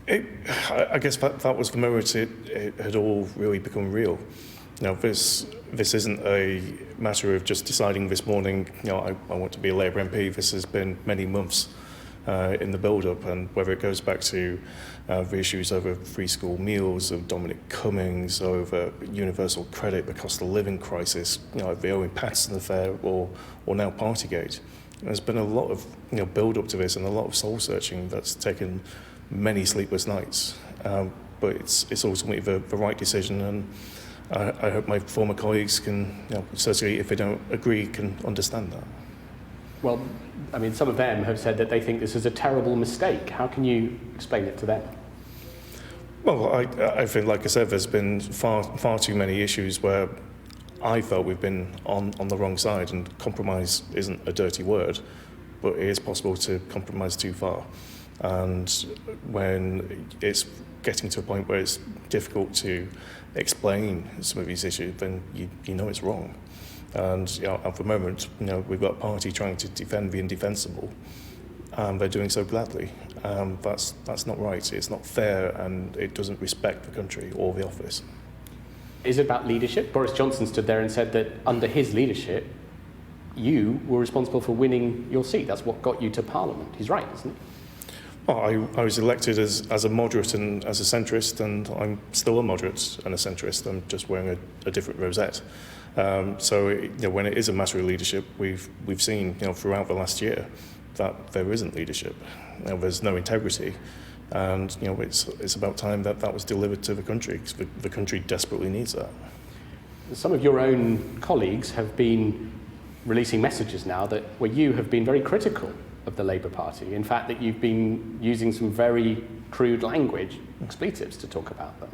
I guess that was the moment it had all really become real. This isn't a matter of just deciding this morning, I want to be a Labour MP. This has been many months in the build-up, and whether it goes back to the issues over free school meals, of Dominic Cummings, over universal credit, the cost of living crisis, the Owen Paterson affair, or now Partygate. There's been a lot of build-up to this and a lot of soul-searching that's taken many sleepless nights, but it's ultimately the right decision, and I hope my former colleagues can, certainly if they don't agree, can understand that. Well, I mean, some of them have said that they think this is a terrible mistake. How can you explain it to them? Well, I think, like I said, there's been far too many issues where I felt we've been on the wrong side, and compromise isn't a dirty word, but it is possible to compromise too far. And when it's getting to a point where it's difficult to explain some of these issues, then you know it's wrong. And at the moment, we've got a party trying to defend the indefensible, and they're doing so gladly. That's not right. It's not fair, and it doesn't respect the country or the office. Is it about leadership? Boris Johnson stood there and said that under his leadership, you were responsible for winning your seat. That's what got you to Parliament. He's right, isn't he? Well, I was elected as a moderate and as a centrist, and I'm still a moderate and a centrist. I'm just wearing a different rosette. So when it is a matter of leadership, we've seen throughout the last year that there isn't leadership. There's no integrity, and it's about time that was delivered to the country, because the country desperately needs that. Some of your own colleagues have been releasing messages now where you have been very critical of the Labour Party. In fact, that you've been using some very crude language, expletives, to talk about them.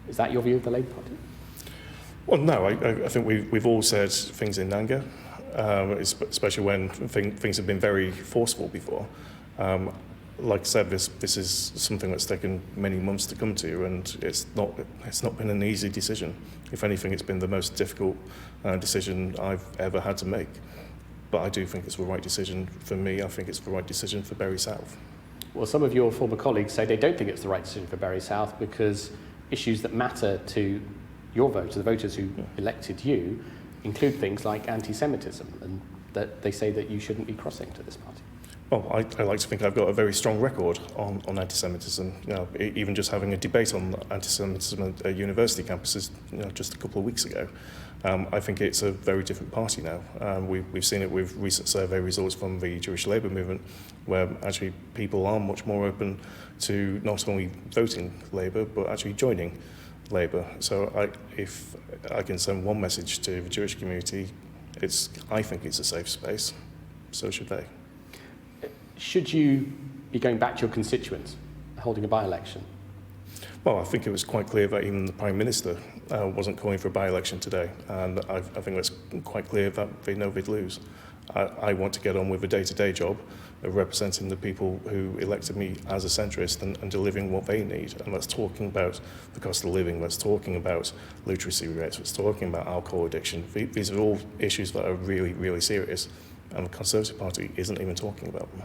Is that your view of the Labour Party? Well, no, I think we've all said things in anger, especially when things have been very forceful before. Like I said, this is something that's taken many months to come to, and it's not been an easy decision. If anything, it's been the most difficult decision I've ever had to make. But I do think it's the right decision for me. I think it's the right decision for Bury South. Well, some of your former colleagues say they don't think it's the right decision for Bury South because issues that matter to your voters, the voters who elected you, include things like anti-Semitism, and that they say that you shouldn't be crossing to this party. Well, I like to think I've got a very strong record on anti-Semitism. Even just having a debate on anti-Semitism at university campuses, just a couple of weeks ago. I think it's a very different party now. We've seen it with recent survey results from the Jewish Labour movement, where actually people are much more open to not only voting Labour, but actually joining Labour. So if I can send one message to the Jewish community, I think it's a safe space. So should they. Should you be going back to your constituents, holding a by-election? Well, I think it was quite clear that even the Prime Minister wasn't calling for a by-election today, and I think it's quite clear that they know they'd lose. I want to get on with a day-to-day job of representing the people who elected me as a centrist and delivering what they need. And that's talking about the cost of living, that's talking about literacy rates, that's talking about alcohol addiction. These are all issues that are really, really serious, and the Conservative Party isn't even talking about them.